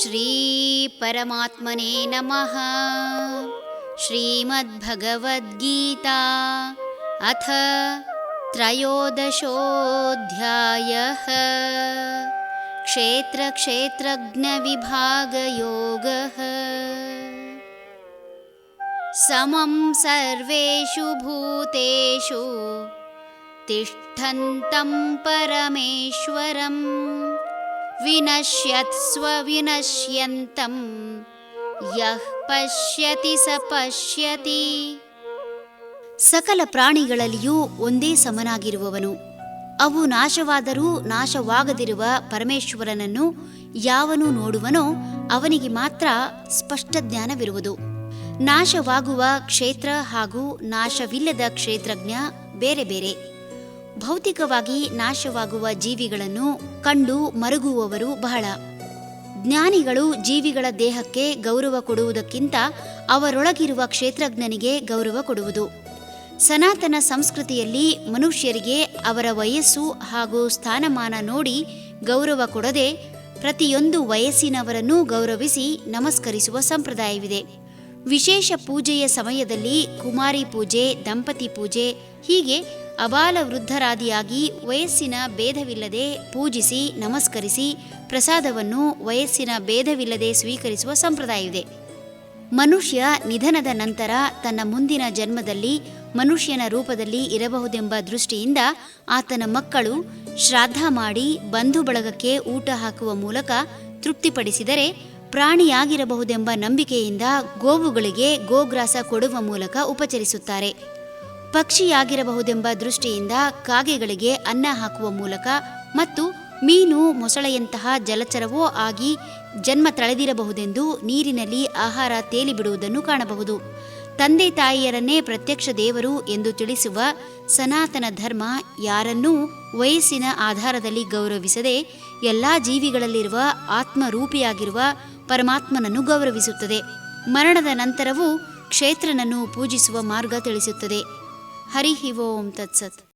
ಶ್ರೀ ಪರಮಾತ್ಮನೇ ನಮಃ. ಶ್ರೀಮದ್ಭಗವದ್ಗೀತಾ ಅಥ ತ್ರಯೋದಶೋऽಧ್ಯಾಯಃ. ಕ್ಷೇತ್ರ ಕ್ಷೇತ್ರಜ್ಞ ವಿಭಾಗಯೋಗಃ. ಸಮಂ ಸರ್ವೇಷು ಭೂತೇಷು ತಿಷ್ಠಂತಂ ಪರಮೇಶ್ವರಂ ವಿನಶ್ಯತ್ಸ್ವ ವಿನಶ್ಯಂತಂ ಯಃ ಪಶ್ಯತಿ ಸ ಪಶ್ಯತಿ. ಸಕಲ ಪ್ರಾಣಿಗಳಲ್ಲಿಯೂ ಒಂದೇ ಸಮನಾಗಿರುವವನು. ಅವು ನಾಶವಾದರೂ ನಾಶವಾಗದಿರುವ ಪರಮೇಶ್ವರನನ್ನು ಯಾವನು ನೋಡುವನೋ ಅವನಿಗೆ ಮಾತ್ರ ಸ್ಪಷ್ಟ ಜ್ಞಾನವಿರುವುದು. ನಾಶವಾಗುವ ಕ್ಷೇತ್ರ ಹಾಗೂ ನಾಶವಿಲ್ಲದ ಕ್ಷೇತ್ರಜ್ಞ ಬೇರೆ ಬೇರೆ. ಭೌತಿಕವಾಗಿ ನಾಶವಾಗುವ ಜೀವಿಗಳನ್ನು ಕಂಡು ಮರುಗುವವರು ಬಹಳ. ಜ್ಞಾನಿಗಳು ಜೀವಿಗಳ ದೇಹಕ್ಕೆ ಗೌರವ ಕೊಡುವುದಕ್ಕಿಂತ ಅವರೊಳಗಿರುವ ಕ್ಷೇತ್ರಜ್ಞನಿಗೆ ಗೌರವ ಕೊಡುವುದು. ಸನಾತನ ಸಂಸ್ಕೃತಿಯಲ್ಲಿ ಮನುಷ್ಯರಿಗೆ ಅವರ ವಯಸ್ಸು ಹಾಗೂ ಸ್ಥಾನಮಾನ ನೋಡಿ ಗೌರವ ಕೊಡದೆ ಪ್ರತಿಯೊಂದು ವಯಸ್ಸಿನವರನ್ನೂ ಗೌರವಿಸಿ ನಮಸ್ಕರಿಸುವ ಸಂಪ್ರದಾಯವಿದೆ. ವಿಶೇಷ ಪೂಜೆಯ ಸಮಯದಲ್ಲಿ ಕುಮಾರಿ ಪೂಜೆ, ದಂಪತಿ ಪೂಜೆ, ಹೀಗೆ ಅಬಾಲ ವೃದ್ಧರಾದಿಯಾಗಿ ವಯಸ್ಸಿನ ಭೇದವಿಲ್ಲದೆ ಪೂಜಿಸಿ ನಮಸ್ಕರಿಸಿ ಪ್ರಸಾದವನ್ನು ವಯಸ್ಸಿನ ಭೇದವಿಲ್ಲದೆ ಸ್ವೀಕರಿಸುವ ಸಂಪ್ರದಾಯವಿದೆ. ಮನುಷ್ಯ ನಿಧನದ ನಂತರ ತನ್ನ ಮುಂದಿನ ಜನ್ಮದಲ್ಲಿ ಮನುಷ್ಯನ ರೂಪದಲ್ಲಿ ಇರಬಹುದೆಂಬ ದೃಷ್ಟಿಯಿಂದ ಆತನ ಮಕ್ಕಳು ಶ್ರಾದ್ದ ಮಾಡಿ ಬಂಧು ಬಳಗಕ್ಕೆ ಊಟ ಹಾಕುವ ಮೂಲಕ ತೃಪ್ತಿಪಡಿಸಿದರೆ, ಪ್ರಾಣಿಯಾಗಿರಬಹುದೆಂಬ ನಂಬಿಕೆಯಿಂದ ಗೋವುಗಳಿಗೆ ಗೋಗ್ರಾಸ ಕೊಡುವ ಮೂಲಕ ಉಪಚರಿಸುತ್ತಾರೆ. ಪಕ್ಷಿಯಾಗಿರಬಹುದೆಂಬ ದೃಷ್ಟಿಯಿಂದ ಕಾಗೆಗಳಿಗೆ ಅನ್ನ ಹಾಕುವ ಮೂಲಕ ಮತ್ತು ಮೀನು ಮೊಸಳೆಯಂತಹ ಜಲಚರವೋ ಆಗಿ ಜನ್ಮ ತಳೆದಿರಬಹುದೆಂದು ನೀರಿನಲ್ಲಿ ಆಹಾರ ತೇಲಿಬಿಡುವುದನ್ನು ಕಾಣಬಹುದು. ತಂದೆ ತಾಯಿಯರನ್ನೇ ಪ್ರತ್ಯಕ್ಷ ದೇವರು ಎಂದು ತಿಳಿಸುವ ಸನಾತನ ಧರ್ಮ ಯಾರನ್ನೂ ವಯಸ್ಸಿನ ಆಧಾರದಲ್ಲಿ ಗೌರವಿಸದೆ ಎಲ್ಲ ಜೀವಿಗಳಲ್ಲಿರುವ ಆತ್ಮರೂಪಿಯಾಗಿರುವ ಪರಮಾತ್ಮನನ್ನು ಗೌರವಿಸುತ್ತದೆ. ಮರಣದ ನಂತರವೂ ಕ್ಷೇತ್ರನನ್ನು ಪೂಜಿಸುವ ಮಾರ್ಗ ತಿಳಿಸುತ್ತದೆ. ಹರಿ ಓಂ ತತ್ಸತ್.